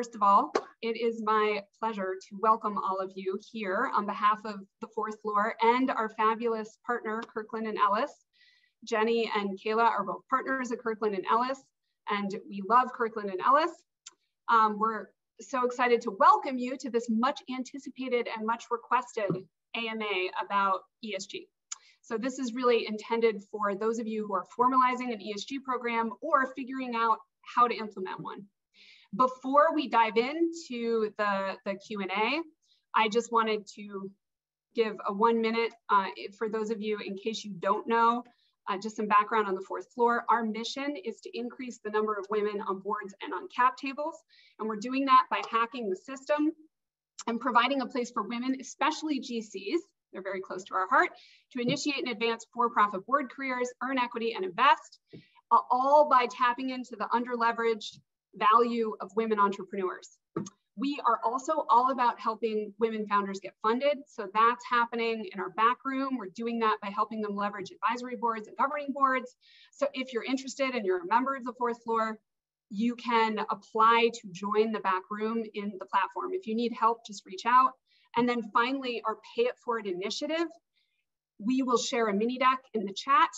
First of all, it is my pleasure to welcome all of you here on behalf of the fourth floor and our fabulous partner, Kirkland & Ellis. Jenny and Kayla are both partners at Kirkland & Ellis, and we love Kirkland & Ellis. We're so excited to welcome you to this much anticipated and much requested AMA about ESG. So this is really intended for those of you who are formalizing an ESG program or figuring out how to implement one. Before we dive into the Q&A, I just wanted to give a 1 minute for those of you, in case you don't know, just some background on the fourth floor. Our mission is to increase the number of women on boards and on cap tables. And we're doing that by hacking the system and providing a place for women, especially GCs, they're very close to our heart, to initiate and advance for-profit board careers, earn equity, and invest, all by tapping into the underleveraged value of women entrepreneurs. We are also all about helping women founders get funded. So that's happening in our back room. We're doing that by helping them leverage advisory boards and governing boards. So if you're interested and you're a member of the fourth floor, you can apply to join the back room in the platform. If you need help, just reach out. And then finally, our Pay It Forward initiative. We will share a mini deck in the chat.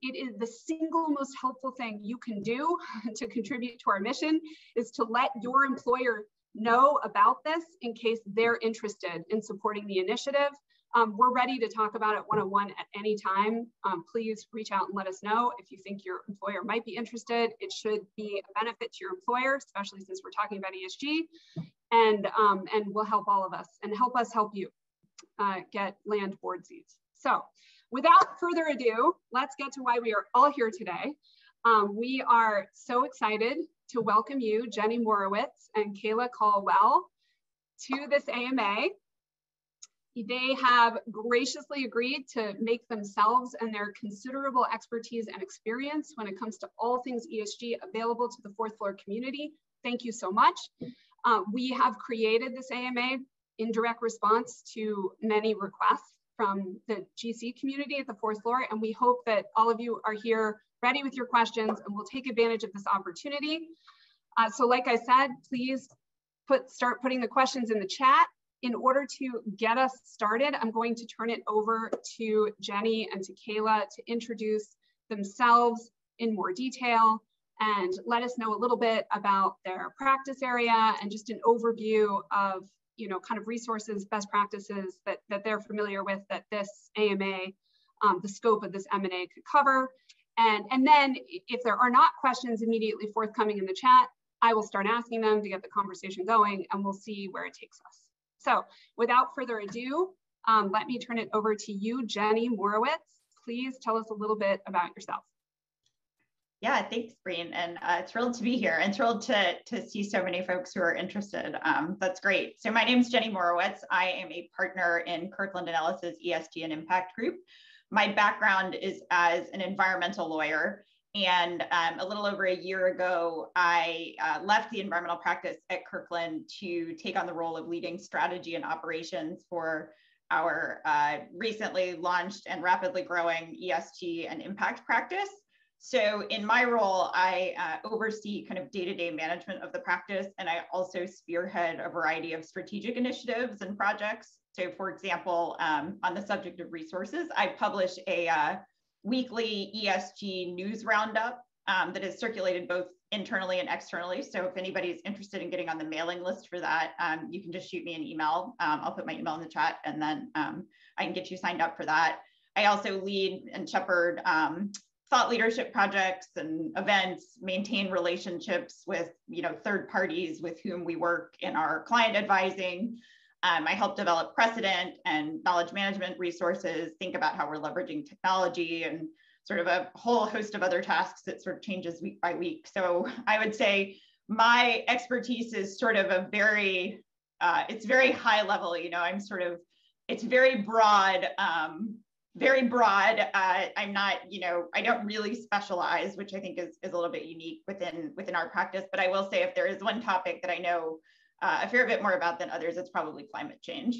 It is the single most helpful thing you can do to contribute to our mission, is to let your employer know about this in case they're interested in supporting the initiative. We're ready to talk about it one-on-one at any time. Please reach out and let us know if you think your employer might be interested. It should be a benefit to your employer, especially since we're talking about ESG, and will help all of us and help us help you get land board seats. So without further ado, let's get to why we are all here today. We are so excited to welcome you, Jenny Morowitz and Kayla Caldwell, to this AMA. They have graciously agreed to make themselves and their considerable expertise and experience when it comes to all things ESG available to the fourth floor community. Thank you so much. We have created this AMA in direct response to many requests from the GC community at the fourth floor, and we hope that all of you are here ready with your questions, and we'll take advantage of this opportunity. So like I said, please start putting the questions in the chat. In order to get us started, I'm going to turn it over to Jenny and to Kayla to introduce themselves in more detail and let us know a little bit about their practice area and just an overview of, you know, kind of resources, best practices that they're familiar with that this AMA, the scope of this M&A could cover. And then if there are not questions immediately forthcoming in the chat, I will start asking them to get the conversation going, and we'll see where it takes us. So without further ado, let me turn it over to you, Jenny Morowitz. Please tell us a little bit about yourself. Yeah, thanks, Breen, and thrilled to be here and thrilled to see so many folks who are interested. That's great. So my name is Jenny Morowitz. I am a partner in Kirkland & Ellis's ESG and Impact Group. My background is as an environmental lawyer, and a little over a year ago, I left the environmental practice at Kirkland to take on the role of leading strategy and operations for our recently launched and rapidly growing ESG and impact practice. So in my role, I oversee kind of day-to-day management of the practice, and I also spearhead a variety of strategic initiatives and projects. So for example, on the subject of resources, I publish a weekly ESG news roundup that is circulated both internally and externally. So if anybody's interested in getting on the mailing list for that, you can just shoot me an email. I'll put my email in the chat, and then I can get you signed up for that. I also lead and shepherd thought leadership projects and events, maintain relationships with, you know, third parties with whom we work in our client advising. I help develop precedent and knowledge management resources, think about how we're leveraging technology, and sort of a whole host of other tasks that sort of changes week by week. So I would say my expertise is sort of a very, it's very high level, you know, it's very broad, I'm not, you know, I don't really specialize, which I think is a little bit unique within our practice. But I will say, if there is one topic that I know a fair bit more about than others, it's probably climate change.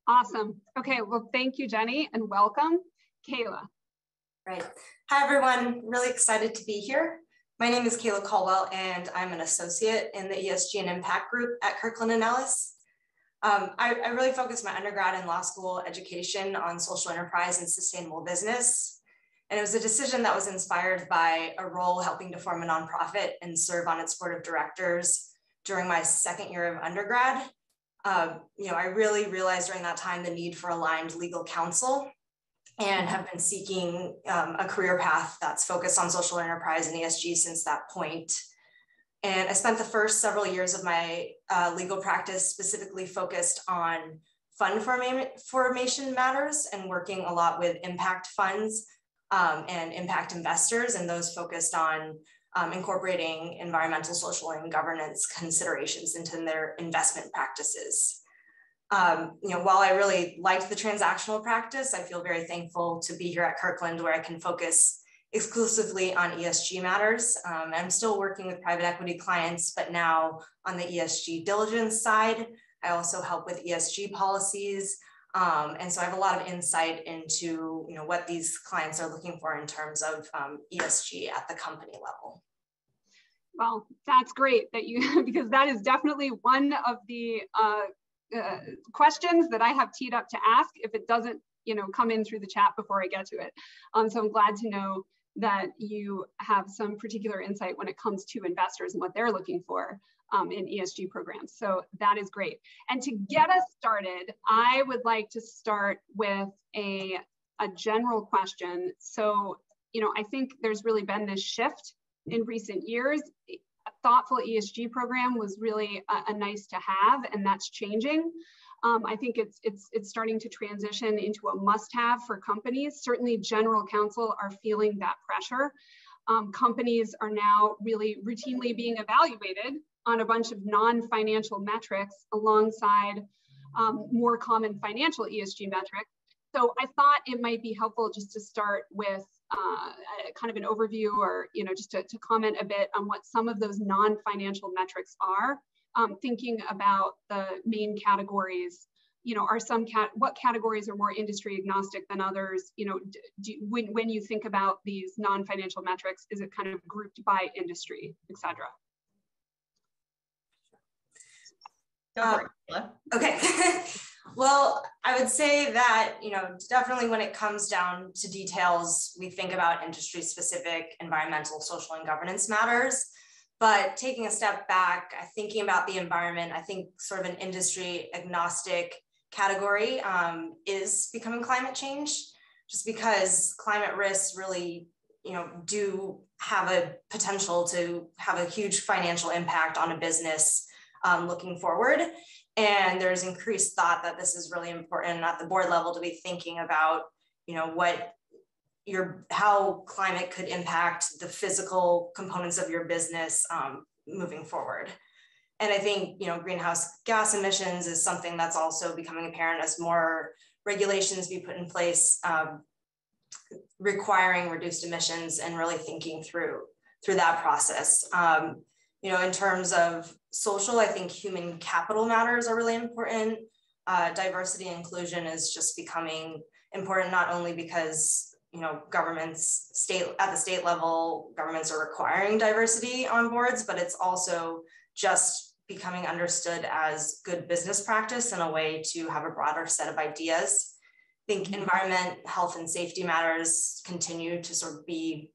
Awesome. Okay, well, thank you, Jenny, and welcome. Kayla. Right. Hi, everyone. Really excited to be here. My name is Kayla Caldwell, and I'm an associate in the ESG and Impact Group at Kirkland & Ellis. I really focused my undergrad and law school education on social enterprise and sustainable business. And it was a decision that was inspired by a role helping to form a nonprofit and serve on its board of directors during my second year of undergrad. I really realized during that time the need for aligned legal counsel, and have been seeking a career path that's focused on social enterprise and ESG since that point. And I spent the first several years of my legal practice specifically focused on fund formation matters and working a lot with impact funds and impact investors, and those focused on incorporating environmental, social, and governance considerations into their investment practices. While I really liked the transactional practice, I feel very thankful to be here at Kirkland, where I can focus exclusively on ESG matters. I'm still working with private equity clients, but now on the ESG diligence side. I also help with ESG policies. And so I have a lot of insight into what these clients are looking for in terms of ESG at the company level. Well, that's great that you, because that is definitely one of the questions that I have teed up to ask if it doesn't, come in through the chat before I get to it. So I'm glad to know that you have some particular insight when it comes to investors and what they're looking for in ESG programs. So that is great. And to get us started, I would like to start with a general question. So, I think there's really been this shift in recent years. A thoughtful ESG program was really a nice to have, and that's changing. I think it's starting to transition into a must-have for companies. Certainly, general counsel are feeling that pressure. Companies are now really routinely being evaluated on a bunch of non-financial metrics alongside more common financial ESG metrics. So I thought it might be helpful just to start with kind of an overview, or just to comment a bit on what some of those non-financial metrics are. Thinking about the main categories, are what categories are more industry agnostic than others? When you think about these non-financial metrics, is it kind of grouped by industry, et cetera? Okay. Well, I would say that, definitely when it comes down to details, we think about industry specific environmental, social, and governance matters. But taking a step back, thinking about the environment, I think sort of an industry agnostic category is becoming climate change, just because climate risks really, do have a potential to have a huge financial impact on a business looking forward. And there's increased thought that this is really important at the board level to be thinking about, how climate could impact the physical components of your business moving forward. And I think, greenhouse gas emissions is something that's also becoming apparent as more regulations be put in place requiring reduced emissions, and really thinking through that process. In terms of social, I think human capital matters are really important. Diversity and inclusion is just becoming important, not only because governments at the state level, governments are requiring diversity on boards, but it's also just becoming understood as good business practice and a way to have a broader set of ideas. I think environment, health, and safety matters continue to sort of be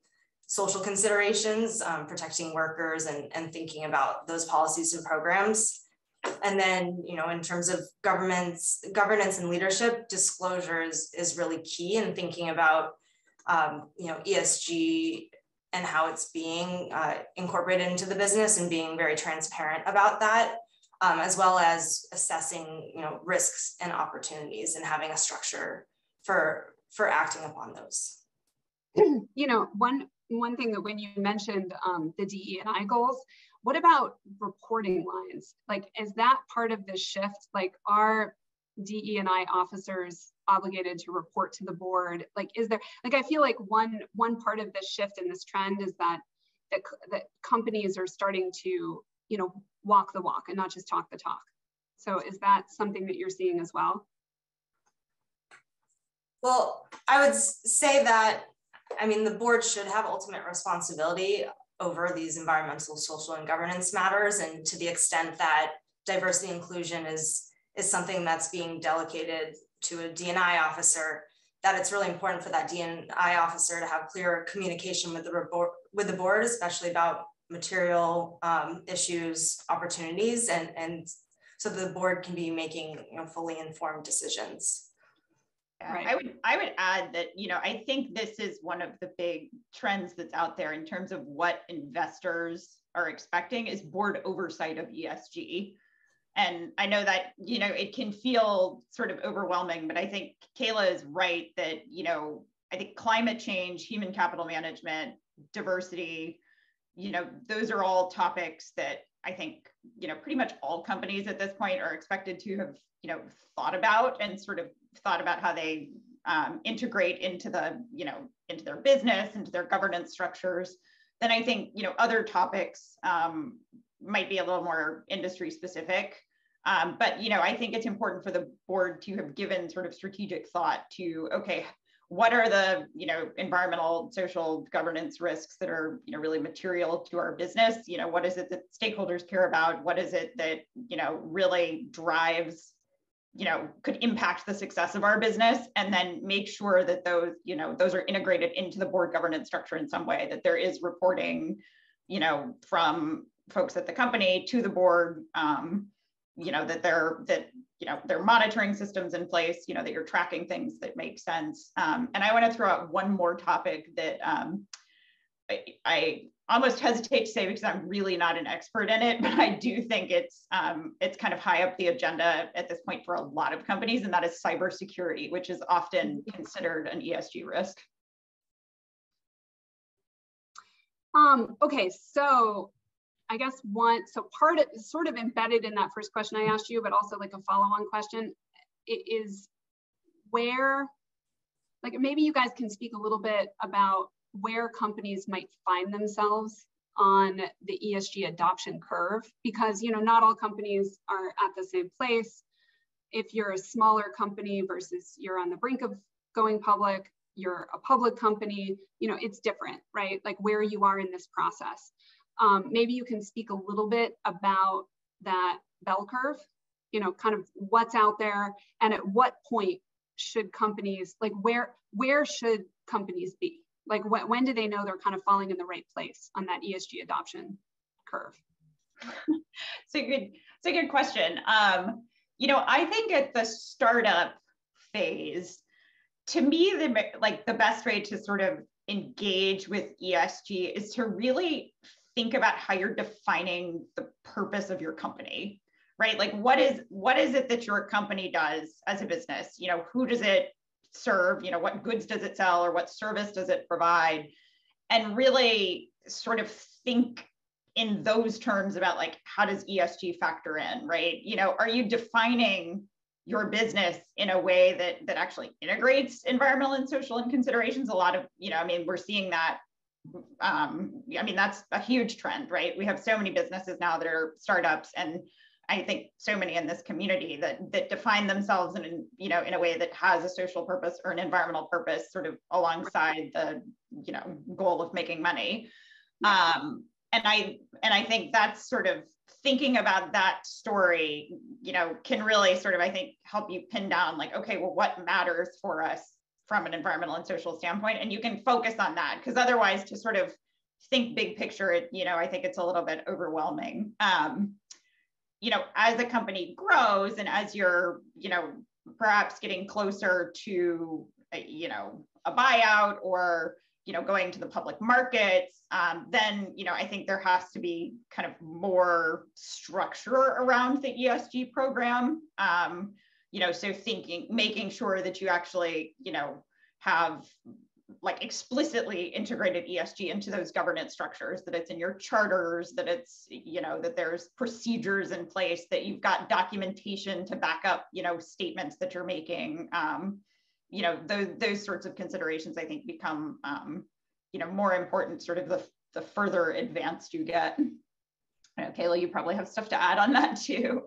social considerations, protecting workers and thinking about those policies and programs. And then, in terms of governance and leadership, disclosure is really key in thinking about, ESG and how it's being incorporated into the business, and being very transparent about that, as well as assessing, risks and opportunities, and having a structure for acting upon those. One thing that when you mentioned the DE&I goals, what about reporting lines? Like, is that part of this shift? Like, are DE&I officers obligated to report to the board? Like, is there, like, I feel like one part of this shift in this trend is that companies are starting to, walk the walk and not just talk the talk. So is that something that you're seeing as well? Well, I would say that, the board should have ultimate responsibility over these environmental, social, and governance matters. And to the extent that diversity inclusion is something that's being delegated to a D&I officer, that it's really important for that D&I officer to have clear communication with the board, especially about material issues, opportunities, and so the board can be making fully informed decisions. Yeah, right. I would add that, I think this is one of the big trends that's out there in terms of what investors are expecting is board oversight of ESG. And I know that, it can feel sort of overwhelming, but I think Kayla is right that, I think climate change, human capital management, diversity, those are all topics that I think, pretty much all companies at this point are expected to have, thought about and sort of thought about how they integrate into into their business, into their governance structures. Then I think, other topics might be a little more industry specific. But, I think it's important for the board to have given sort of strategic thought to, okay, what are the, environmental, social, governance risks that are, really material to our business? What is it that stakeholders care about? What is it that, really drives, could impact the success of our business? And then make sure that those, those are integrated into the board governance structure in some way, that there is reporting, from folks at the company to the board, that they're monitoring systems in place, that you're tracking things that make sense. And I want to throw out one more topic that I almost hesitate to say because I'm really not an expert in it, but I do think it's kind of high up the agenda at this point for a lot of companies, and that is cybersecurity, which is often considered an ESG risk. Okay, so I guess part of sort of embedded in that first question I asked you, but also like a follow-on question is where, like maybe you guys can speak a little bit about where companies might find themselves on the ESG adoption curve, because not all companies are at the same place. If you're a smaller company versus you're on the brink of going public, you're a public company, it's different, right? Like where you are in this process. Maybe you can speak a little bit about that bell curve, kind of what's out there, and at what point should companies, like where should companies be? Like when do they know they're kind of falling in the right place on that ESG adoption curve? It's a good question. I think at the startup phase, to me, the best way to sort of engage with ESG is to really think about how you're defining the purpose of your company, right? Like what is it that your company does as a business? Who does it serve? What goods does it sell, or what service does it provide? And really sort of think in those terms about like, how does ESG factor in, right? Are you defining your business in a way that actually integrates environmental and social considerations? A lot of, we're seeing that. That's a huge trend, right? We have so many businesses now that are startups, and I think so many in this community that define themselves in a way that has a social purpose or an environmental purpose, sort of alongside the goal of making money. And I think that's sort of thinking about that story, can really sort of, I think, help you pin down like, okay, well, what matters for us from an environmental and social standpoint? And you can focus on that, because otherwise to sort of think big picture, I think it's a little bit overwhelming. As a company grows and as you're, perhaps getting closer to, a buyout or, going to the public markets, then, I think there has to be kind of more structure around the ESG program. So making sure that you actually, have like explicitly integrated ESG into those governance structures, that it's in your charters, that it's, that there's procedures in place, that you've got documentation to back up, statements that you're making. Those sorts of considerations, I think, become, more important sort of the further advanced you get. I know, Kayla, you probably have stuff to add on that too.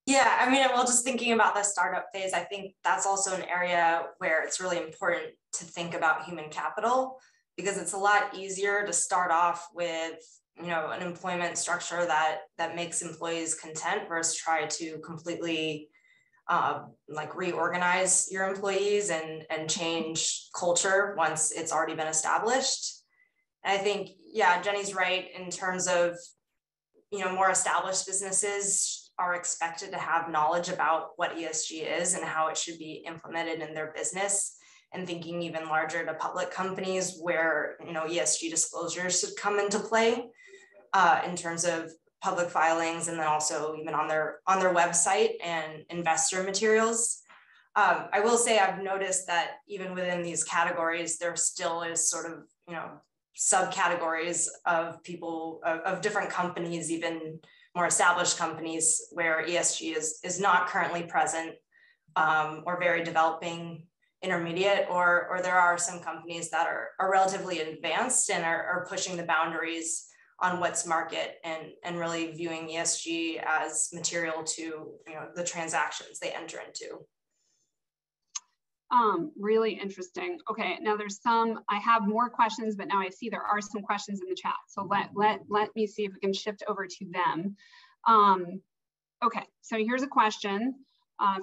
Yeah, well, just thinking about the startup phase, I think that's also an area where it's really important to think about human capital. because it's a lot easier to start off with, you know, an employment structure that makes employees content versus try to completely like reorganize your employees and change culture once it's already been established. And I think, yeah, Jenny's right in terms of, you know, more established businesses are expected to have knowledge about what ESG is and how it should be implemented in their business, and thinking even larger to public companies where, you know, ESG disclosures should come into play in terms of public filings, and then also even on their website and investor materials. I will say I've noticed that even within these categories, there still is sort of, you know, subcategories of people, of different companies, even more established companies where ESG is not currently present, or very developing, intermediate, or there are some companies that are relatively advanced and are pushing the boundaries on what's market and really viewing ESG as material to, you know, the transactions they enter into. Really interesting. Okay, now I have more questions, but now I see there are some questions in the chat. So let me see if we can shift over to them. Okay, so here's a question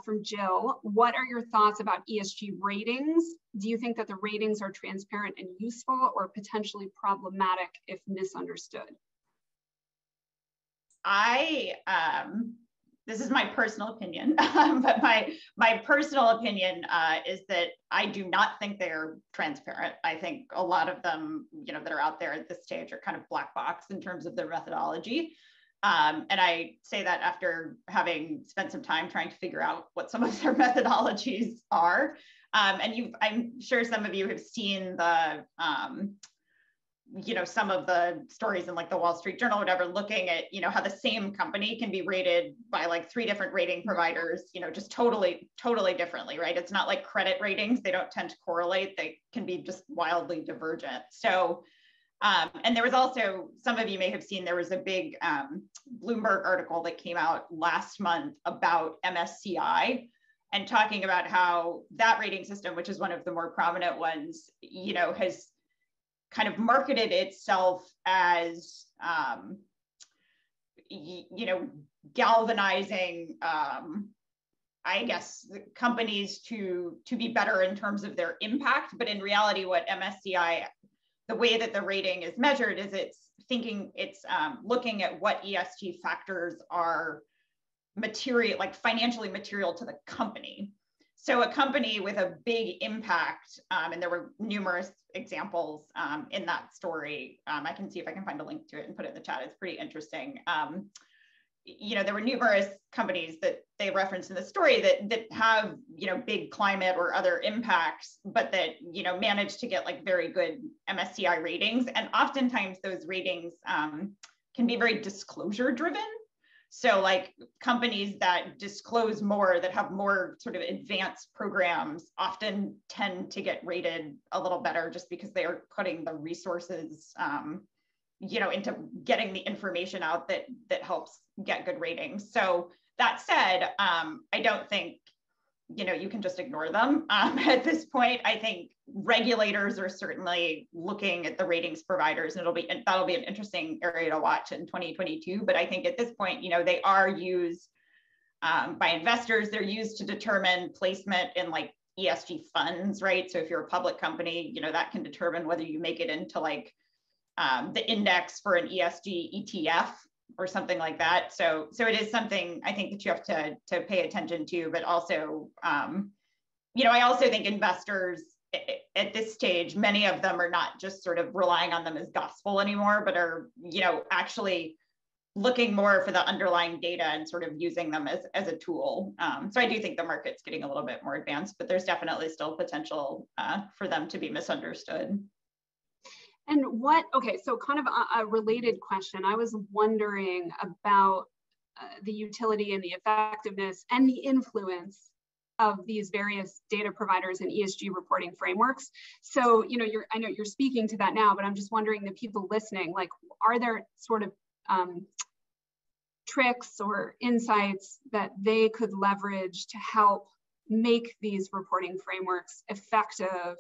from Jill. What are your thoughts about ESG ratings? Do you think that the ratings are transparent and useful, or potentially problematic if misunderstood? This is my personal opinion, but my personal opinion is that I do not think they're transparent. I think a lot of them, you know, that are out there at this stage are kind of black box in terms of their methodology. And I say that after having spent some time trying to figure out what some of their methodologies are. And I'm sure some of you have seen the, you know, some of the stories in like the Wall Street Journal, whatever, looking at, you know, how the same company can be rated by like 3 different rating providers, you know, just totally differently, right? It's not like credit ratings. They don't tend to correlate. They can be just wildly divergent. So, and there was also, some of you may have seen, there was a big Bloomberg article that came out last month about MSCI and talking about how that rating system, which is one of the more prominent ones, you know, has kind of marketed itself as, you know, galvanizing, I guess, companies to be better in terms of their impact. But in reality, what MSCI, the way that the rating is measured is it's looking at what ESG factors are material, like financially material to the company. So a company with a big impact, and there were numerous examples in that story. I can see if I can find a link to it and put it in the chat. It's pretty interesting. You know, there were numerous companies that they referenced in the story that have, you know, big climate or other impacts, but that, you know, manage to get like very good MSCI ratings. And oftentimes those ratings can be very disclosure driven. So like companies that disclose more, that have more sort of advanced programs, often tend to get rated a little better just because they are putting the resources, you know, into getting the information out that helps get good ratings. So that said, I don't think, you know, you can just ignore them at this point. I think regulators are certainly looking at the ratings providers, and that'll be an interesting area to watch in 2022. But I think at this point, you know, they are used by investors. They're used to determine placement in like ESG funds, right? So if you're a public company, you know, that can determine whether you make it into like the index for an ESG ETF or something like that. So it is something I think that you have to pay attention to, but also, you know, I also think investors at this stage, many of them are not just sort of relying on them as gospel anymore, but are, you know, actually looking more for the underlying data and sort of using them as a tool. So I do think the market's getting a little bit more advanced, but there's definitely still potential for them to be misunderstood. And okay, so kind of a related question. I was wondering about the utility and the effectiveness and the influence of these various data providers and ESG reporting frameworks. So, you know, I know you're speaking to that now, but I'm just wondering, the people listening, like, are there sort of tricks or insights that they could leverage to help make these reporting frameworks effective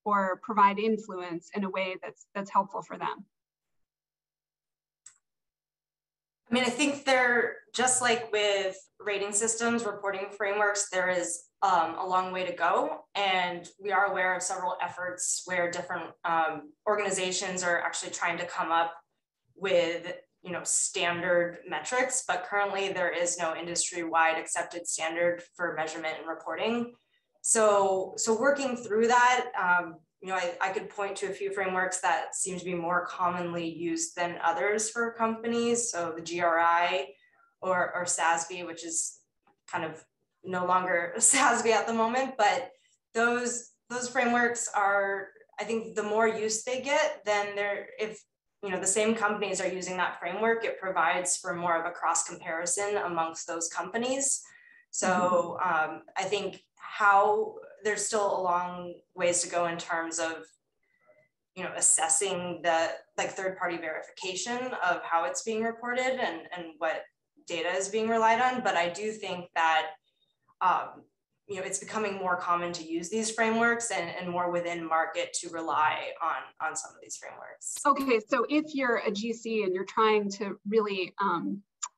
or provide influence in a way that's helpful for them? I mean, I think they're just like with rating systems, reporting frameworks, there is a long way to go. And we are aware of several efforts where different organizations are actually trying to come up with, you know, standard metrics, but currently there is no industry-wide accepted standard for measurement and reporting. So working through that, you know, I could point to a few frameworks that seem to be more commonly used than others for companies. So the GRI or SASB, which is kind of no longer SASB at the moment, but those frameworks are, I think the more use they get, then if you know the same companies are using that framework, it provides for more of a cross comparison amongst those companies. So I think there's still a long ways to go in terms of, you know, assessing the third-party verification of how it's being reported and what data is being relied on. But I do think that, you know, it's becoming more common to use these frameworks and more within market to rely on some of these frameworks. Okay, so if you're a GC and you're trying to really,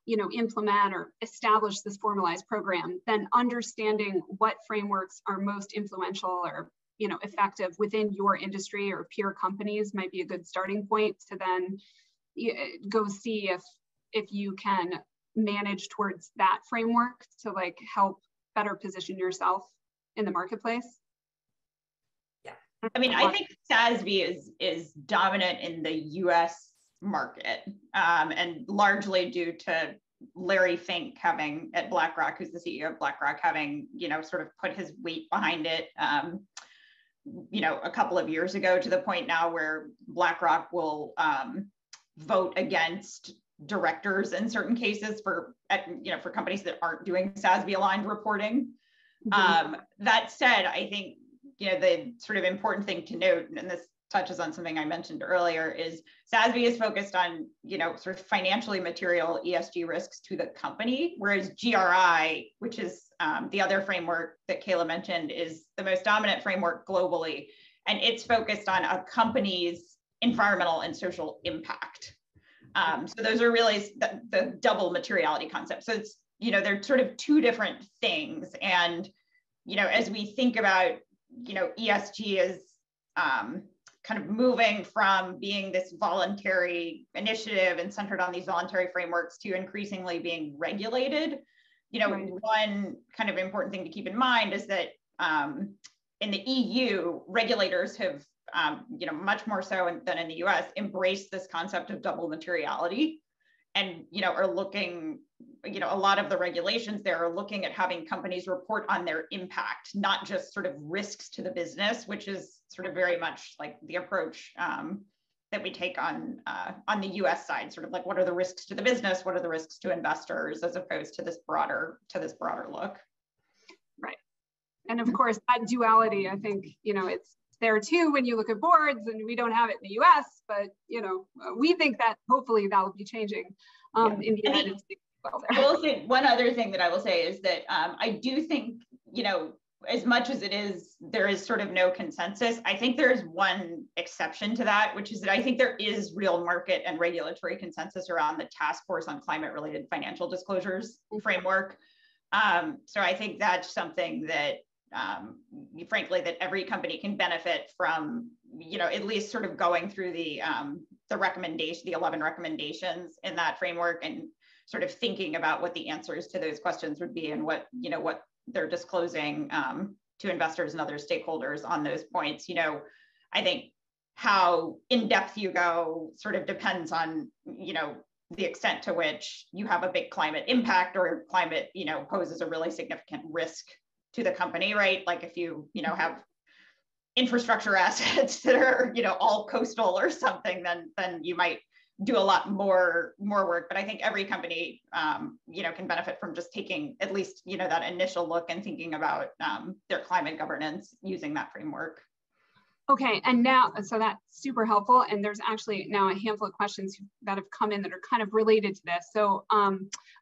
you know, implement or establish this formalized program, then understanding what frameworks are most influential or, you know, effective within your industry or peer companies might be a good starting point to then go see if you can manage towards that framework to like help better position yourself in the marketplace. Yeah, I mean, I think SASB is dominant in the US market, and largely due to Larry Fink having at BlackRock, who's the CEO of BlackRock, having, you know, sort of put his weight behind it, you know, a couple of years ago, to the point now where BlackRock will vote against directors in certain cases for, you know, for companies that aren't doing SASB aligned reporting. That said, I think, you know, the sort of important thing to note, and this touches on something I mentioned earlier, is SASB is focused on, you know, sort of financially material ESG risks to the company, whereas GRI, which is the other framework that Kayla mentioned, is the most dominant framework globally, and it's focused on a company's environmental and social impact. So those are really the double materiality concept. So it's, you know, they're sort of two different things. And, you know, as we think about, you know, ESG as kind of moving from being this voluntary initiative and centered on these voluntary frameworks to increasingly being regulated, you know, one kind of important thing to keep in mind is that in the EU, regulators have, you know, much more so than in the US, embraced this concept of double materiality, and, you know, are looking, you know, a lot of the regulations there are looking at having companies report on their impact, not just sort of risks to the business, which is sort of very much like the approach that we take on the US side, sort of like, what are the risks to the business? What are the risks to investors, as opposed to this broader look. Right. And of course, that duality, I think, you know, it's there too when you look at boards, and we don't have it in the US, but, you know, we think that hopefully that'll be changing in the United States. Well, I will say one other thing that I will say is that I do think, you know, as much as there is sort of no consensus, I think there is one exception to that, which is that I think there is real market and regulatory consensus around the Task Force on Climate-Related Financial Disclosures framework. So I think that's something that, frankly, that every company can benefit from, you know, at least sort of going through the 11 recommendations in that framework, and sort of thinking about what the answers to those questions would be, and what, you know, what they're disclosing to investors and other stakeholders on those points. You know, I think how in depth you go sort of depends on, you know, the extent to which you have a big climate impact, or climate, you know, poses a really significant risk to the company, right? Like if you know, have infrastructure assets that are, you know, all coastal or something, then you might do a lot more work. But I think every company, you know, can benefit from just taking at least, you know, that initial look and thinking about their climate governance using that framework. Okay, and now, so that's super helpful. And there's actually now a handful of questions that have come in that are kind of related to this. So,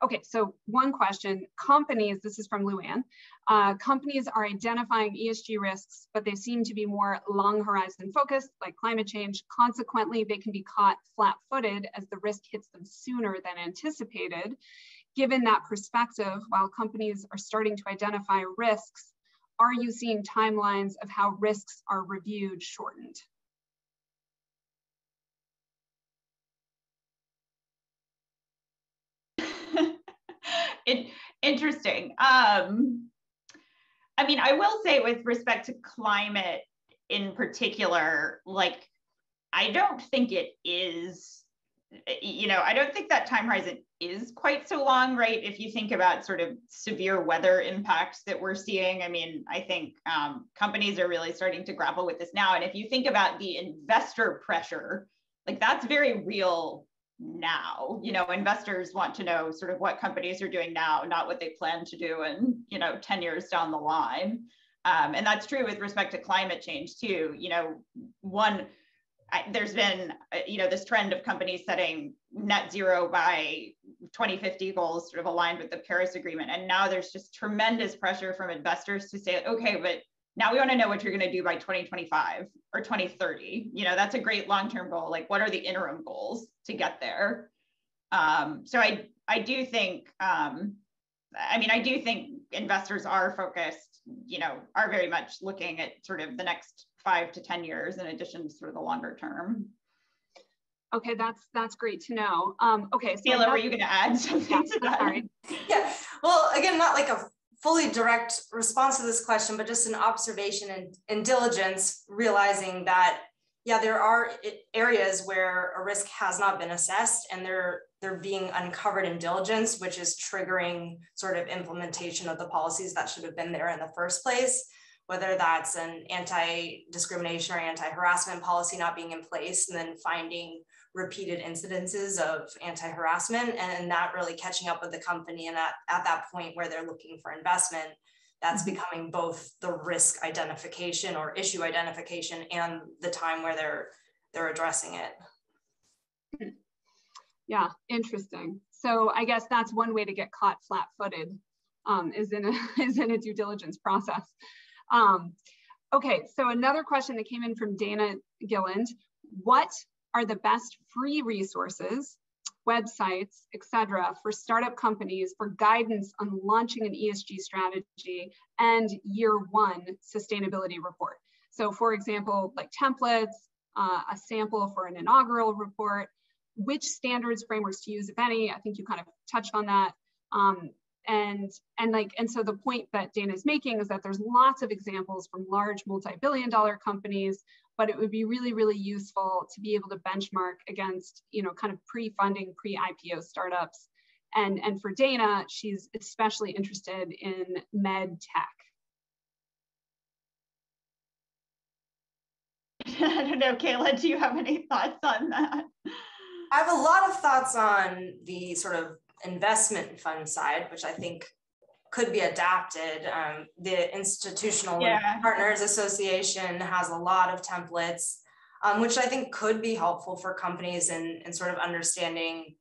okay, so one question, companies, this is from Luann, companies are identifying ESG risks, but they seem to be more long horizon focused, like climate change. Consequently, they can be caught flat-footed as the risk hits them sooner than anticipated. Given that perspective, while companies are starting to identify risks, are you seeing timelines of how risks are reviewed shortened? Interesting. I mean, I will say with respect to climate in particular, like, I don't think it is, I don't think that time horizon is quite so long, right? If you think about sort of severe weather impacts that we're seeing, I mean, I think companies are really starting to grapple with this now. And if you think about the investor pressure, like that's very real now. Investors want to know sort of what companies are doing now, not what they plan to do in, 10 years down the line. And that's true with respect to climate change too. There's been, this trend of companies setting net zero by 2050 goals sort of aligned with the Paris Agreement. And now there's just tremendous pressure from investors to say, okay, but now we want to know what you're going to do by 2025 or 2030. That's a great long-term goal. Like, what are the interim goals to get there? So I do think, I do think investors are focused, are very much looking at sort of the next 5 to 10 years in addition to sort of the longer term. Okay, that's great to know. Okay, so Kayla, were you going to add something to that? Sorry. Yeah, well, again, not like a fully direct response to this question, but just an observation and diligence, realizing that, yeah, there are areas where a risk has not been assessed and they're being uncovered in diligence, which is triggering sort of implementation of the policies that should have been there in the first place, whether that's an anti-discrimination or anti-harassment policy not being in place, and then finding repeated incidences of anti-harassment, and that really catching up with the company. And at that point where they're looking for investment, that's becoming both the risk identification or issue identification and the time where they're addressing it. Yeah, interesting. So I guess that's one way to get caught flat-footed, is in a due diligence process. Okay, so another question that came in from Dana Gilland: what are the best free resources, websites, etc., for startup companies for guidance on launching an ESG strategy and year one sustainability report? So for example, like templates, a sample for an inaugural report, which standards, frameworks to use, if any. I think you kind of touched on that. And so the point that Dana is making is that there's lots of examples from large multi-billion-dollar companies, but it would be really, really useful to be able to benchmark against, kind of pre-funding, pre-IPO startups. And for Dana, she's especially interested in med tech. I don't know, Kayla, do you have any thoughts on that? I have a lot of thoughts on the sort of investment fund side, which I think could be adapted. The Institutional Partners Association has a lot of templates, which I think could be helpful for companies in sort of understanding,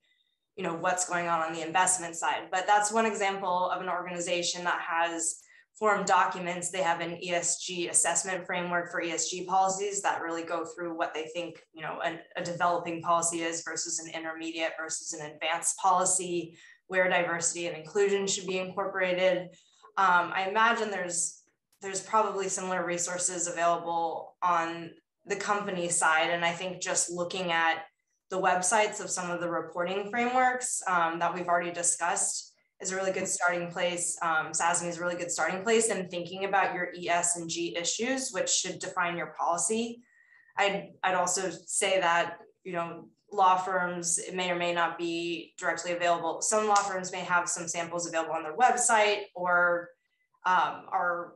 what's going on the investment side. But that's one example of an organization that has formed documents. They have an ESG assessment framework for ESG policies that really go through what they think, a developing policy is versus an intermediate versus an advanced policy, where diversity and inclusion should be incorporated. I imagine there's probably similar resources available on the company side. And I think just looking at the websites of some of the reporting frameworks that we've already discussed is a really good starting place. SASME is a really good starting place, and thinking about your ES and G issues, which should define your policy. I'd also say that, law firms, it may or may not be directly available. Some law firms may have some samples available on their website, or are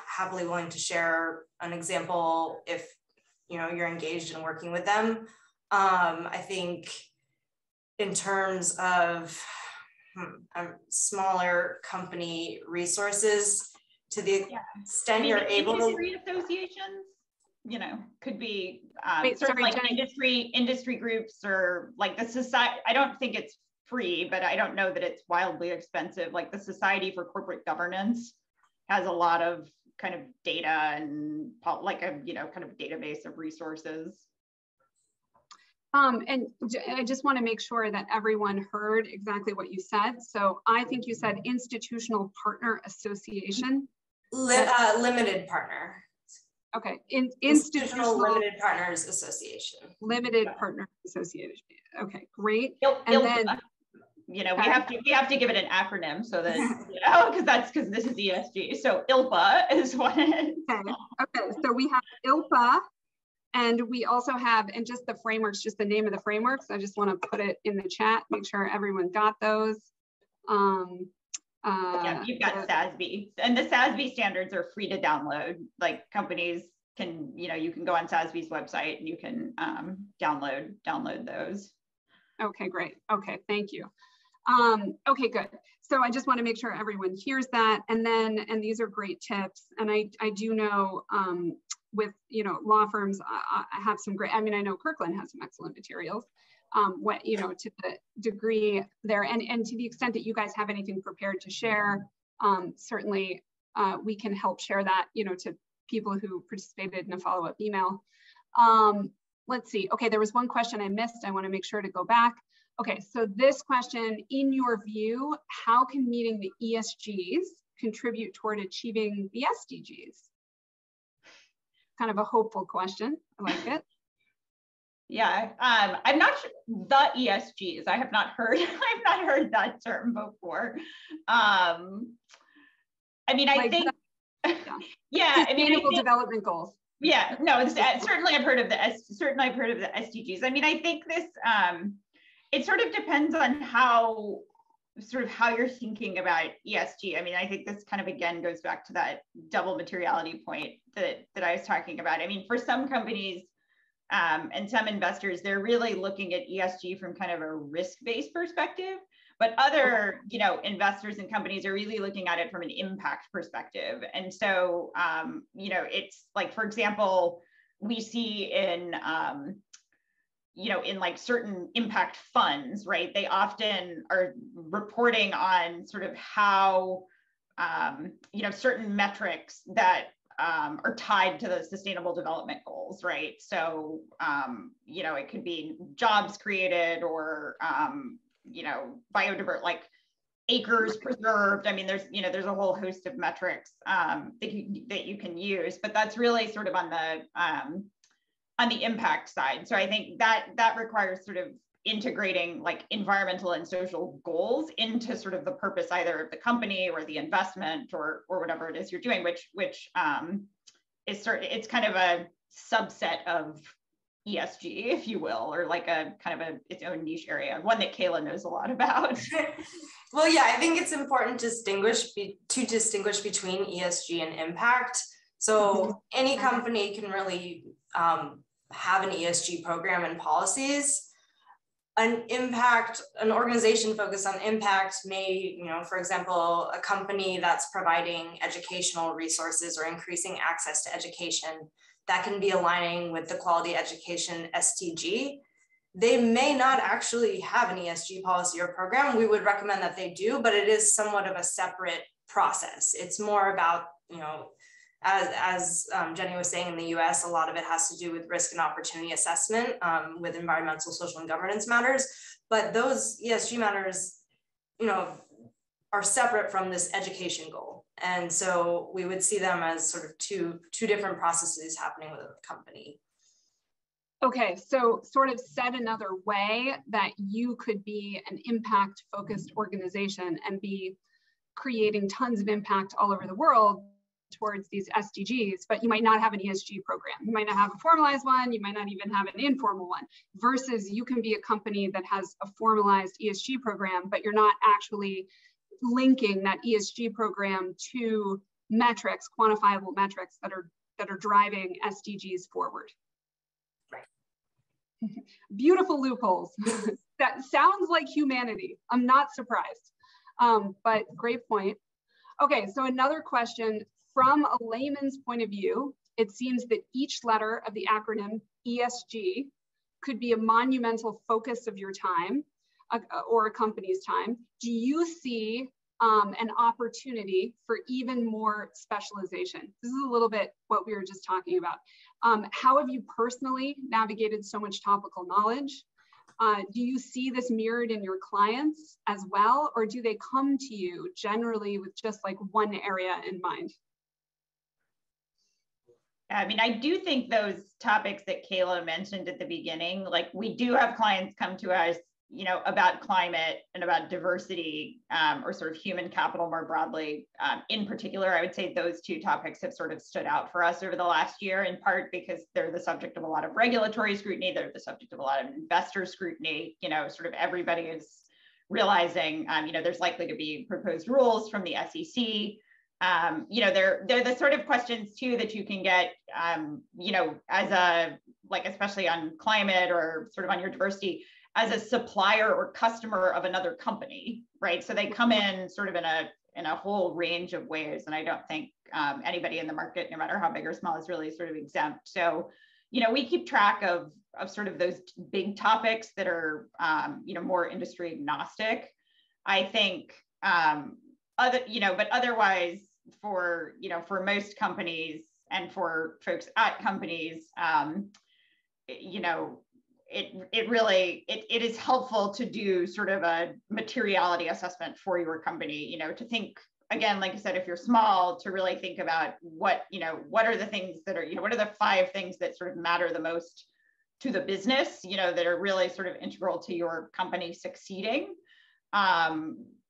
happily willing to share an example if you're engaged in working with them. I think in terms of smaller company resources, to the extent you're able to. Associations. you know, could be Wait, sort sorry, of like industry groups, or like the society. I don't think it's free, but I don't know that it's wildly expensive. Like the Society for Corporate Governance has a lot of kind of data and like a, you know, kind of database of resources. And I just want to make sure that everyone heard exactly what you said. So I think you said Institutional Partner Association. Limited partner. Okay, Institutional Limited Partners Association. Limited Partner Association. Okay, great. And then, you know, we have to give it an acronym so that, you know, because this is ESG. So ILPA is what it is. Okay, so we have ILPA, and we also have, and just the frameworks, just the name of the frameworks. I just want to put it in the chat, make sure everyone got those. Yeah, you've got SASB, and the SASB standards are free to download. Like companies can, you know, you can go on SASB's website and you can download those. Okay, great. Okay, thank you. Okay, good. So I just want to make sure everyone hears that. And then, and these are great tips. And I do know with, you know, law firms, I have some great, I mean, I know Kirkland has some excellent materials. What, you know, to the degree there, and to the extent that you guys have anything prepared to share, certainly we can help share that, you know, to people who participated in a follow-up email. Let's see. Okay, there was one question I missed. I want to make sure to go back. Okay, so this question, in your view, how can meeting the ESGs contribute toward achieving the SDGs? Kind of a hopeful question. I like it. Yeah, I'm not sure the ESGs. I have not heard. I've not heard that term before. I mean, I think. Yeah, I mean, Sustainable Development Goals. Yeah, no, certainly I've heard of the SDGs. I mean, I think this. It sort of depends on how you're thinking about ESG. I mean, I think this kind of again goes back to that double materiality point that I was talking about. I mean, for some companies. And some investors, they're really looking at ESG from kind of a risk-based perspective, but other, you know, investors and companies are really looking at it from an impact perspective. And so, you know, it's like, for example, we see in, you know, in like certain impact funds, right? They often are reporting on sort of how, you know, certain metrics that are tied to the Sustainable Development Goals, right? So, you know, it could be jobs created or, you know, biodiversity, like acres preserved. I mean, there's, you know, there's a whole host of metrics that you can use, but that's really sort of on the impact side. So I think that requires sort of integrating like environmental and social goals into sort of the purpose either of the company or the investment or whatever it is you're doing, which is it's kind of a subset of ESG, if you will, or like a kind of its own niche area, one that Kayla knows a lot about. Well, yeah, I think it's important to distinguish between ESG and impact. So any company can really have an ESG program and policies. An organization focused on impact may, you know, for example, a company that's providing educational resources or increasing access to education that can be aligning with the quality education SDG. They may not actually have an ESG policy or program. We would recommend that they do, but it is somewhat of a separate process. It's more about, you know, as Jenny was saying, in the US, a lot of it has to do with risk and opportunity assessment with environmental, social, and governance matters. But those ESG matters, you know, are separate from this education goal. And so we would see them as sort of two different processes happening within the company. Okay, so sort of said another way, that you could be an impact-focused organization and be creating tons of impact all over the world towards these SDGs, but you might not have an ESG program. You might not have a formalized one. You might not even have an informal one, versus you can be a company that has a formalized ESG program, but you're not actually linking that ESG program to metrics, quantifiable metrics that are driving SDGs forward. Right. Beautiful loopholes. That sounds like humanity. I'm not surprised, but great point. Okay, so another question. From a layman's point of view, it seems that each letter of the acronym ESG could be a monumental focus of your time or a company's time. Do you see an opportunity for even more specialization? This is a little bit what we were just talking about. How have you personally navigated so much topical knowledge? Do you see this mirrored in your clients as well, or do they come to you generally with just like one area in mind? I mean, I do think those topics that Kayla mentioned at the beginning, like we do have clients come to us, you know, about climate and about diversity or sort of human capital more broadly. In particular, I would say those two topics have sort of stood out for us over the last year, in part because they're the subject of a lot of regulatory scrutiny. They're the subject of a lot of investor scrutiny. You know, sort of everybody is realizing, you know, there's likely to be proposed rules from the SEC. You know, they're the sort of questions too that you can get, you know, as a, like, especially on climate or sort of on your diversity, as a supplier or customer of another company, right? So they come in sort of in a whole range of ways. And I don't think anybody in the market, no matter how big or small, is really sort of exempt. So, you know, we keep track of sort of those big topics that are, you know, more industry agnostic. I think, you know, but otherwise for, you know, for most companies and for folks at companies, you know, it really is helpful to do sort of a materiality assessment for your company, you know, to think, again, like I said, if you're small, to really think about what, you know, what are the things that are, you know, what are the 5 things that sort of matter the most to the business, you know, that are really sort of integral to your company succeeding.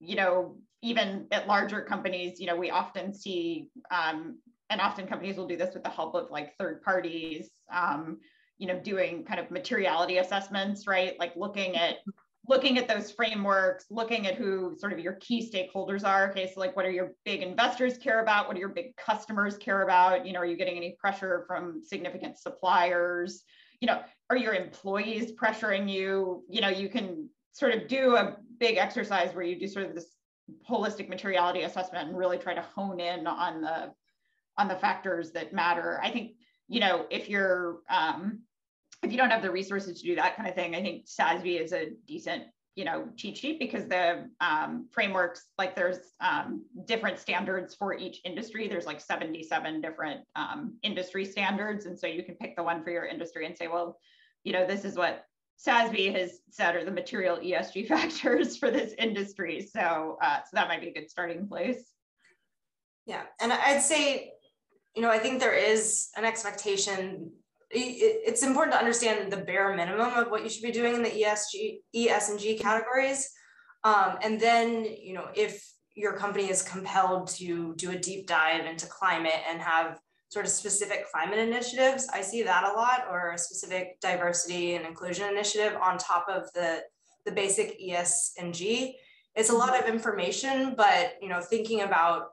You know, even at larger companies, you know, we often see, and often companies will do this with the help of like third parties, you know, doing kind of materiality assessments, right? Like looking at those frameworks, looking at who sort of your key stakeholders are. Okay, so like what are your big investors care about? What do your big customers care about? You know, are you getting any pressure from significant suppliers? You know, are your employees pressuring you? You know, you can sort of do a big exercise where you do sort of this holistic materiality assessment and really try to hone in on the factors that matter. I think, you know, if you don't have the resources to do that kind of thing, I think SASB is a decent, you know, cheat sheet, because the frameworks, like there's different standards for each industry. There's like 77 different industry standards. And so you can pick the one for your industry and say, well, you know, this is what SASB has said are the material ESG factors for this industry. So, so that might be a good starting place. Yeah, and I'd say, you know, I think there is an expectation. It's important to understand the bare minimum of what you should be doing in the E, S, and G categories. And then, you know, if your company is compelled to do a deep dive into climate and have sort of specific climate initiatives, I see that a lot, or a specific diversity and inclusion initiative on top of the basic E, S, and G. It's a lot of information, but, you know, thinking about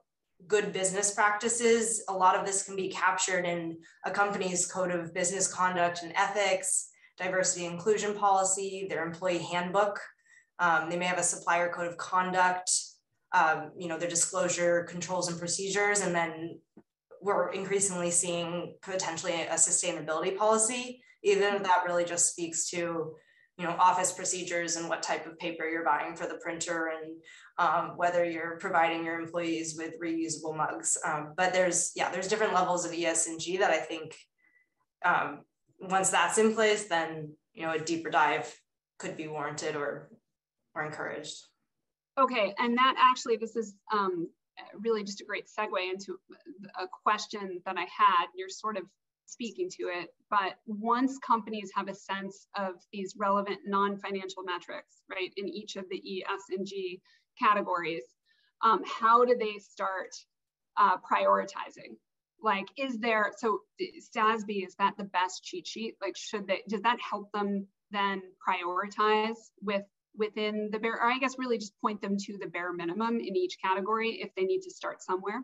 good business practices, a lot of this can be captured in a company's code of business conduct and ethics, diversity and inclusion policy, their employee handbook. They may have a supplier code of conduct, you know, their disclosure controls and procedures, and then we're increasingly seeing potentially a sustainability policy, even if that really just speaks to, you know, office procedures and what type of paper you're buying for the printer, and whether you're providing your employees with reusable mugs. But there's different levels of ES and G that I think once that's in place, then, you know, a deeper dive could be warranted or encouraged. Okay, and that actually, this is really just a great segue into a question that I had. You're sort of speaking to it, but once companies have a sense of these relevant non-financial metrics, right, in each of the E, S, and G categories, how do they start prioritizing? Like, is there, so SASB, is that the best cheat sheet? Like, does that help them then prioritize within the bare, or I guess really just point them to the bare minimum in each category if they need to start somewhere?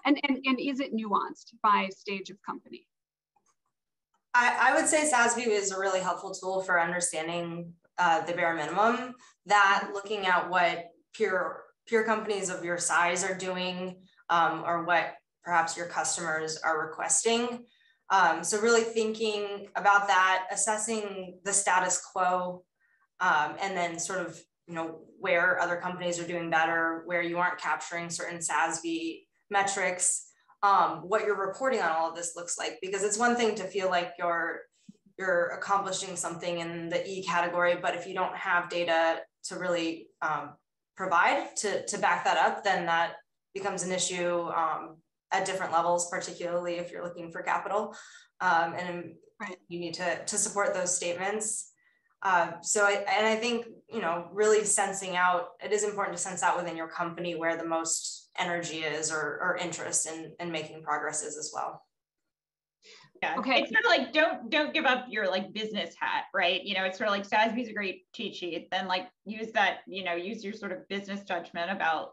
And is it nuanced by stage of company? I would say SASB is a really helpful tool for understanding the bare minimum, that looking at what peer companies of your size are doing, or what perhaps your customers are requesting. So really thinking about that, assessing the status quo, and then sort of, where other companies are doing better, where you aren't capturing certain SASB metrics, what your reporting on all of this looks like, because it's one thing to feel like you're accomplishing something in the E category, but if you don't have data to really provide to back that up, then that becomes an issue at different levels, particularly if you're looking for capital, and right. You need to support those statements. So I think, really sensing out, it is important to sense out within your company where the most energy is or interest in making progress is as well. Yeah, okay. It's sort of like, don't give up your like business hat, right? It's sort of like SASB is a great cheat sheet, then like use that, use your sort of business judgment about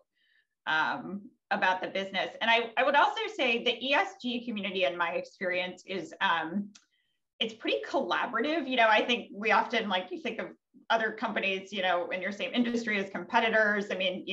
the business. And I would also say the ESG community, in my experience, is it's pretty collaborative. I think we often, like, you think of other companies, in your same industry as competitors. I mean,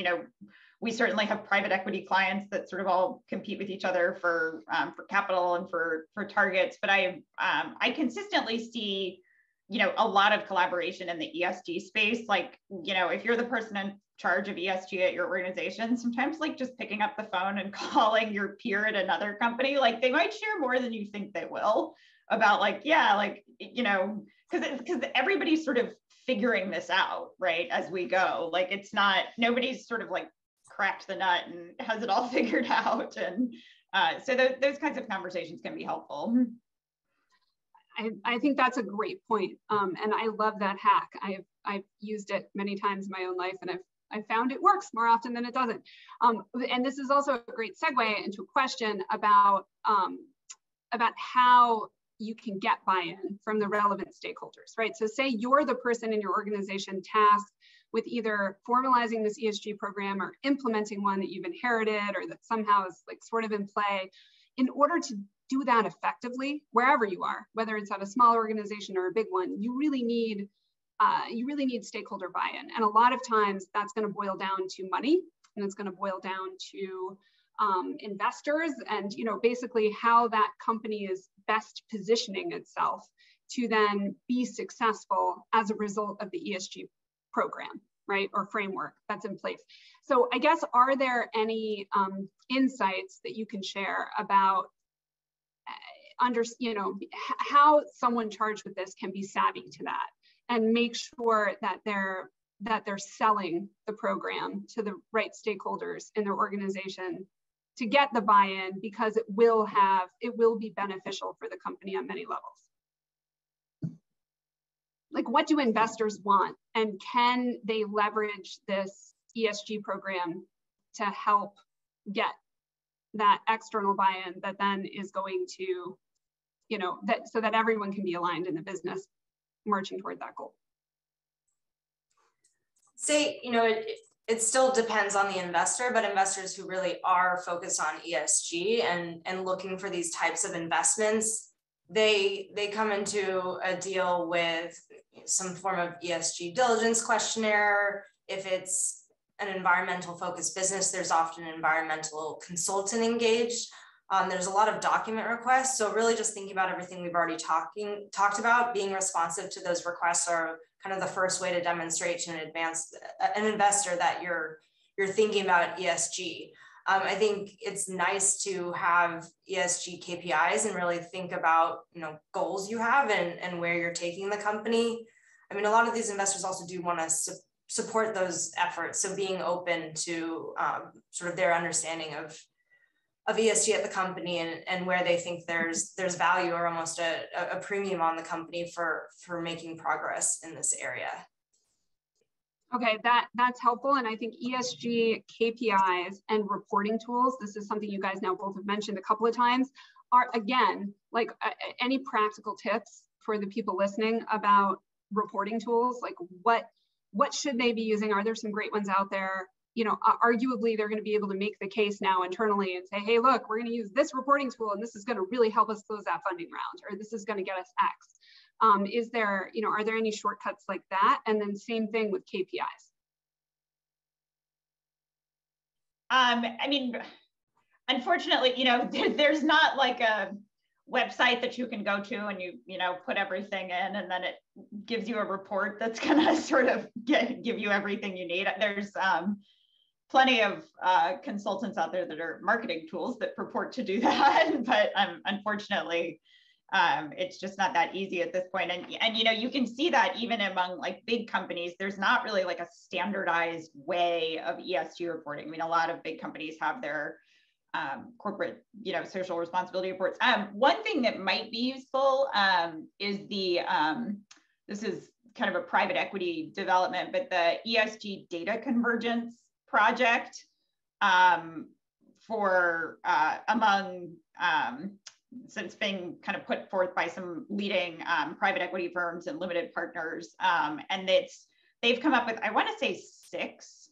we certainly have private equity clients that sort of all compete with each other for capital and for targets. But I consistently see, a lot of collaboration in the ESG space. Like, if you're the person in charge of ESG at your organization, sometimes like just picking up the phone and calling your peer at another company, like they might share more than you think they will about like, yeah, like, because everybody's sort of figuring this out, right, as we go. Like, it's not, nobody's sort of like cracked the nut and has it all figured out. And so those kinds of conversations can be helpful. I think that's a great point. And I love that hack. I've used it many times in my own life, and I've found it works more often than it doesn't. And this is also a great segue into a question about how you can get buy-in from the relevant stakeholders, right? So say you're the person in your organization tasked with either formalizing this ESG program or implementing one that you've inherited or that somehow is like sort of in play. In order to do that effectively, wherever you are, whether it's at a small organization or a big one, you really need stakeholder buy-in. And a lot of times that's going to boil down to money, and it's going to boil down to investors, and basically how that company is best positioning itself to then be successful as a result of the ESG program, right, or framework that's in place. So I guess, are there any insights that you can share about how someone charged with this can be savvy to that and make sure that they're selling the program to the right stakeholders in their organization to get the buy-in, because it will be beneficial for the company on many levels? Like, what do investors want, and can they leverage this ESG program to help get that external buy-in that then is going to, so that everyone can be aligned in the business marching toward that goal? Say, it still depends on the investor, but investors who really are focused on ESG and looking for these types of investments, they come into a deal with some form of ESG diligence questionnaire. If it's an environmental focused business, there's often an environmental consultant engaged. There's a lot of document requests. So really just thinking about everything we've already talked about, being responsive to those requests are kind of the first way to demonstrate to an investor that you're thinking about ESG. I think it's nice to have ESG KPIs and really think about goals you have and where you're taking the company. I mean, a lot of these investors also do want to support those efforts. So being open to sort of their understanding of ESG at the company and where they think there's value or almost a premium on the company for making progress in this area. Okay, that's helpful. And I think ESG KPIs and reporting tools, this is something you guys now both have mentioned a couple of times, are, again, like any practical tips for the people listening about reporting tools, like what should they be using? Are there some great ones out there? Arguably they're going to be able to make the case now internally and say, hey, look, we're going to use this reporting tool and this is going to really help us close that funding round, or this is going to get us X. Is there, are there any shortcuts like that? And then same thing with KPIs. I mean, unfortunately, there's not like a website that you can go to and you put everything in and then it gives you a report that's going to sort of give you everything you need. There's plenty of consultants out there that are marketing tools that purport to do that, but unfortunately, it's just not that easy at this point. And you can see that even among like big companies, there's not really like a standardized way of ESG reporting. I mean, a lot of big companies have their corporate, social responsibility reports. One thing that might be useful is this is kind of a private equity development, but the ESG data convergence project for among so it's being kind of put forth by some leading private equity firms and limited partners, and they've come up with, I want to say 6,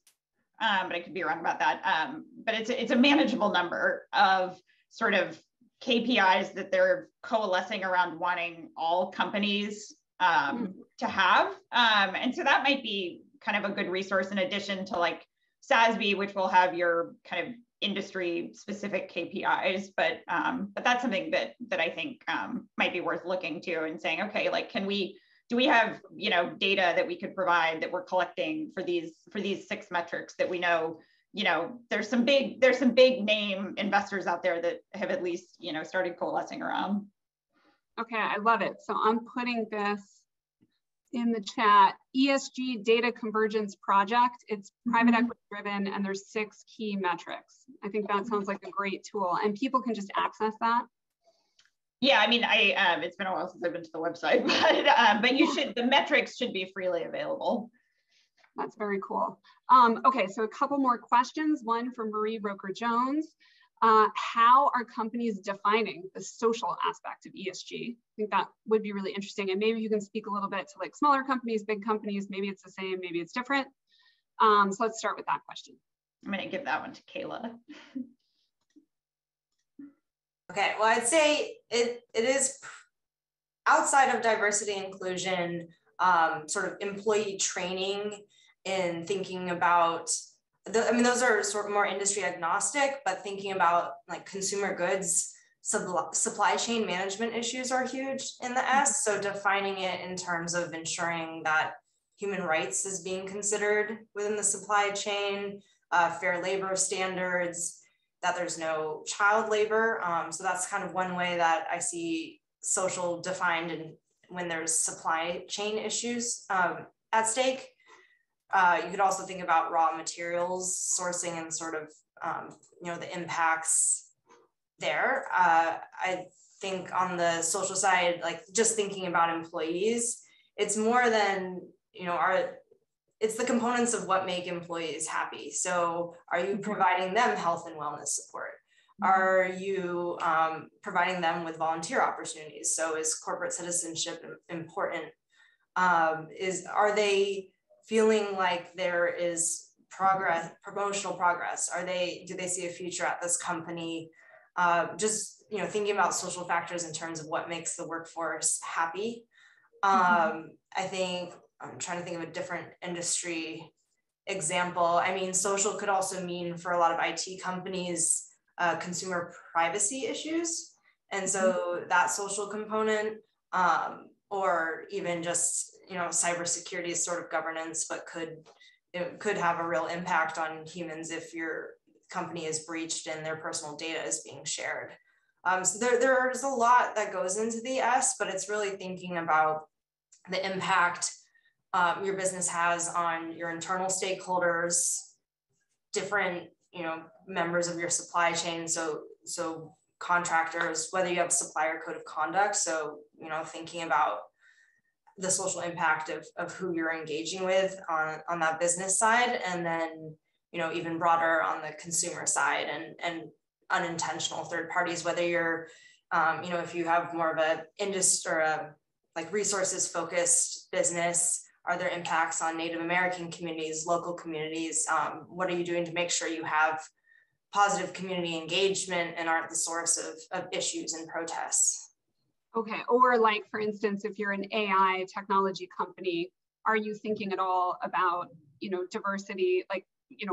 but I could be wrong about that. But it's a manageable number of sort of KPIs that they're coalescing around wanting all companies to have, and so that might be kind of a good resource in addition to like SASB, which will have your kind of industry specific KPIs, but that's something that I think might be worth looking to and saying, okay, like, do we have data that we could provide that we're collecting for these 6 metrics that we know, there's some big name investors out there that have at least started coalescing around. Okay, I love it. So I'm putting this in the chat. ESG Data Convergence Project. It's private equity driven and there's 6 key metrics. I think that sounds like a great tool and people can just access that. Yeah, I mean, it's been a while since I've been to the website, but the metrics should be freely available. That's very cool. Okay, so a couple more questions. One from Marie Roker-Jones. How are companies defining the social aspect of ESG? I think that would be really interesting. And maybe you can speak a little bit to like smaller companies, big companies, maybe it's the same, maybe it's different. So let's start with that question. I'm going to give that one to Kayla. Okay, well, I'd say it is outside of diversity and inclusion, sort of employee training and thinking about those are sort of more industry agnostic, but thinking about like consumer goods, supply chain management issues are huge in the S. So defining it in terms of ensuring that human rights is being considered within the supply chain, fair labor standards, that there's no child labor. So that's kind of one way that I see social defined and when there's supply chain issues at stake. You could also think about raw materials sourcing and sort of, the impacts there. I think on the social side, like just thinking about employees, it's more than, it's the components of what make employees happy. So are you providing them health and wellness support? Are you providing them with volunteer opportunities? So is corporate citizenship important? Are they feeling like there is progress, promotional progress? Do they see a future at this company? Just thinking about social factors in terms of what makes the workforce happy. I think I'm trying to think of a different industry example. I mean, social could also mean for a lot of IT companies, consumer privacy issues. And so that social component, or even just, cybersecurity is sort of governance, but it could have a real impact on humans if your company is breached and their personal data is being shared. So there's a lot that goes into the S, but it's really thinking about the impact your business has on your internal stakeholders, different, members of your supply chain. So contractors, whether you have a supplier code of conduct. So, thinking about the social impact of who you're engaging with on that business side. And then, even broader on the consumer side and unintentional third parties, whether you're, if you have more of a industry or a like resources focused business, are there impacts on Native American communities, local communities? What are you doing to make sure you have positive community engagement and aren't the source of issues and protests? Okay, or like, for instance, if you're an AI technology company, are you thinking at all about, diversity? Like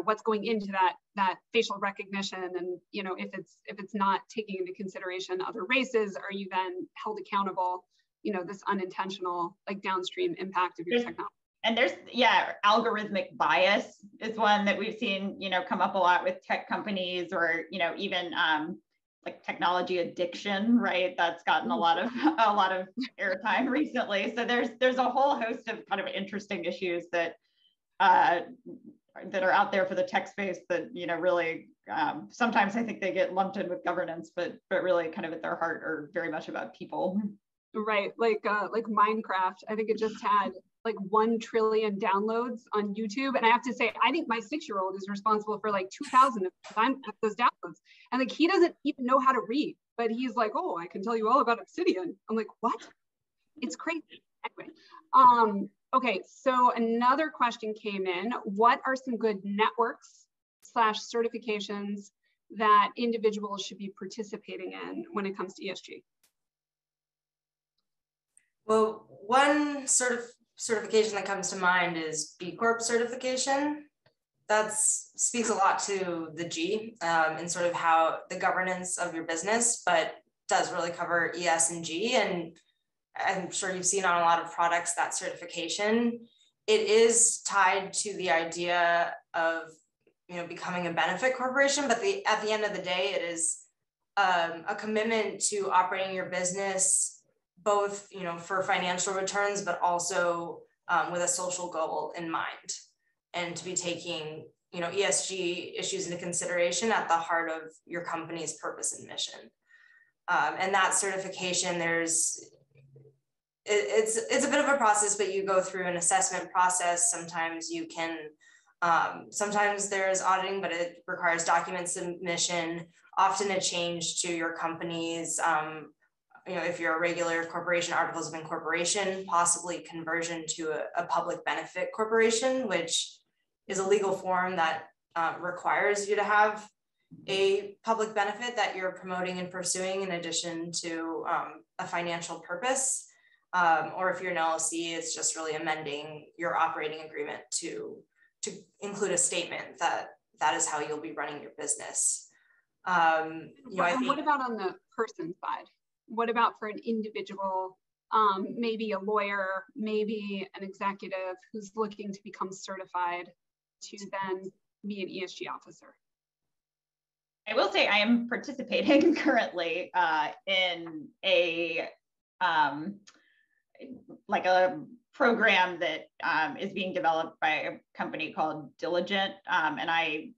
what's going into that facial recognition, and if it's not taking into consideration other races, are you then held accountable? This unintentional like downstream impact of your technology. And there's, algorithmic bias is one that we've seen, come up a lot with tech companies, or, even like technology addiction, right? That's gotten a lot of airtime recently. So there's a whole host of kind of interesting issues that are out there for the tech space that, really, sometimes I think they get lumped in with governance, but really kind of at their heart are very much about people. Right, like Minecraft. I think it just had like 1 trillion downloads on YouTube. And I have to say, I think my 6-year-old is responsible for like 2,000 of those downloads. And like, he doesn't even know how to read, but he's like, oh, I can tell you all about Obsidian. I'm like, what? It's crazy. Anyway, okay, so another question came in. What are some good networks / certifications that individuals should be participating in when it comes to ESG? Well, one certification that comes to mind is B Corp certification. That speaks a lot to the G and sort of how the governance of your business, but does really cover ES and G. And I'm sure you've seen on a lot of products that certification. It is tied to the idea of becoming a benefit corporation, but at the end of the day, it is a commitment to operating your business both for financial returns, but also with a social goal in mind, and to be taking ESG issues into consideration at the heart of your company's purpose and mission. And that certification, it's a bit of a process, but you go through an assessment process. Sometimes you can, sometimes there's auditing, but it requires document submission, often a change to your company's if you're a regular corporation, articles of incorporation, possibly conversion to a public benefit corporation, which is a legal form that requires you to have a public benefit that you're promoting and pursuing in addition to a financial purpose. Or if you're an LLC, it's just really amending your operating agreement to include a statement that is how you'll be running your business. What about on the person side? What about for an individual, maybe a lawyer, maybe an executive who's looking to become certified to then be an ESG officer? I will say I am participating currently in a program that is being developed by a company called Diligent, and I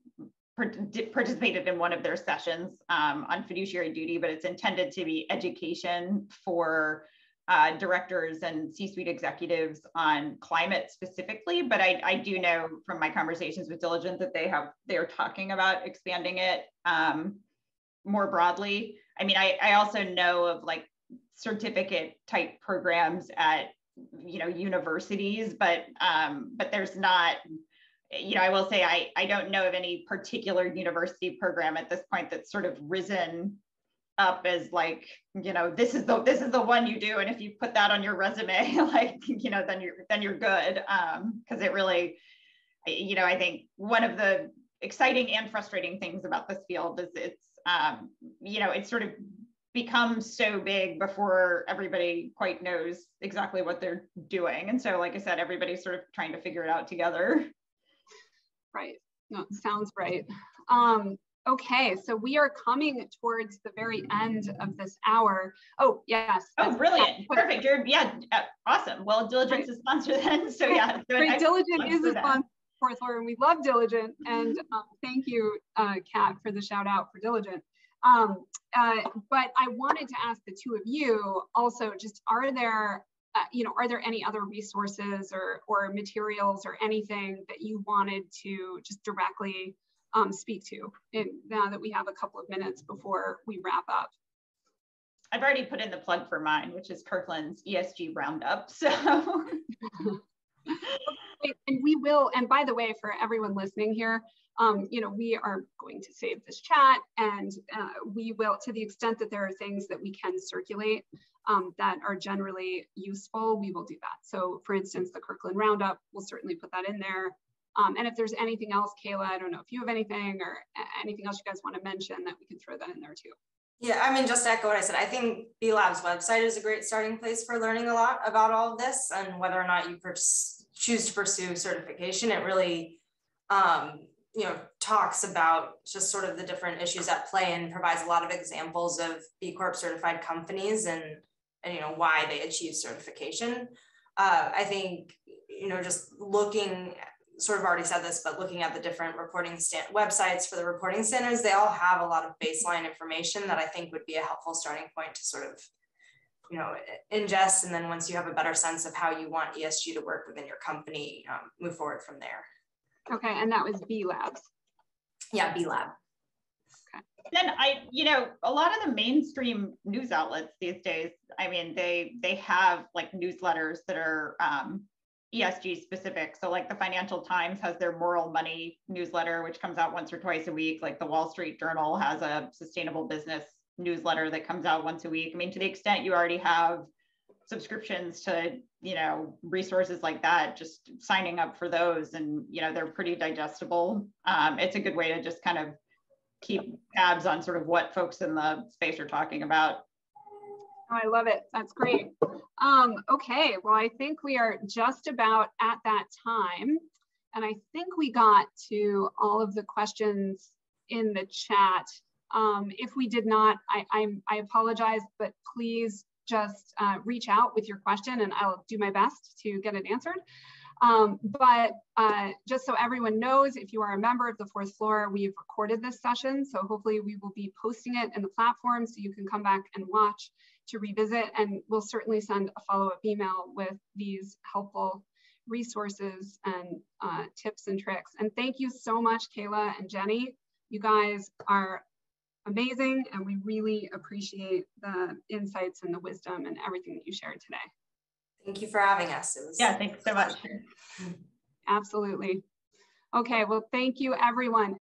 participated in one of their sessions on fiduciary duty, but it's intended to be education for directors and C-suite executives on climate specifically. But I do know from my conversations with Diligent that they're talking about expanding it more broadly. I mean, I also know of like certificate type programs at universities, but there's not. I will say I don't know of any particular university program at this point that's sort of risen up as like, this is the one you do, and if you put that on your resume, like, then you're good. Because it really, I think one of the exciting and frustrating things about this field is it's sort of becomes so big before everybody quite knows exactly what they're doing, and so like I said, everybody's sort of trying to figure it out together. Right. No, sounds right. Okay, so we are coming towards the very end of this hour. Oh, yes. Oh, brilliant. Perfect. Awesome. Well, Diligent's a sponsor then. So yeah. Right. Diligent is a sponsor, Fourth Floor, and we love Diligent. And thank you, Kat, for the shout out for Diligent. But I wanted to ask the two of you also, just are there any other resources or materials or anything that you wanted to just directly speak to now that we have a couple of minutes before we wrap up? I've already put in the plug for mine, which is Kirkland's ESG Roundup. So, and we will. And by the way, for everyone listening here, we are going to save this chat, and we will, to the extent that there are things that we can circulate that are generally useful, we will do that. So, for instance, the Kirkland Roundup, we'll certainly put that in there. And if there's anything else, Kayla, I don't know if you have anything or anything else you guys want to mention that we can throw that in there too. Yeah, I mean, just to echo what I said, I think B-Lab's website is a great starting place for learning a lot about all of this, and whether or not you choose to pursue certification, it really, you know, talks about just sort of the different issues at play and provides a lot of examples of B Corp certified companies and you know, why they achieve certification. I think, you know, just looking, sort of already said this, but looking at the different reporting websites for the reporting standards, they all have a lot of baseline information that I think would be a helpful starting point to sort of, you know, ingest. And then once you have a better sense of how you want ESG to work within your company, move forward from there. Okay, and that was B-Labs. Yeah, B-Lab. Okay. Then you know, a lot of the mainstream news outlets these days, I mean, they have like newsletters that are ESG specific. So like the Financial Times has their Moral Money newsletter, which comes out once or twice a week. Like the Wall Street Journal has a sustainable business newsletter that comes out once a week. I mean, to the extent you already have subscriptions to, you know, resources like that, just signing up for those, and, you know, they're pretty digestible. It's a good way to just kind of keep tabs on sort of what folks in the space are talking about. Oh, I love it. That's great. Okay, well, I think we are just about at that time. And I think we got to all of the questions in the chat. If we did not, I apologize, but please just reach out with your question and I'll do my best to get it answered. But just so everyone knows, if you are a member of the fourth floor, we've recorded this session. So hopefully we will be posting it in the platform so you can come back and watch to revisit, and we'll certainly send a follow-up email with these helpful resources and tips and tricks. And thank you so much, Kayla and Jenny. You guys are amazing, and we really appreciate the insights and the wisdom and everything that you shared today. Thank you for having us. Yeah, thanks so much. Absolutely. Okay, well, thank you, everyone.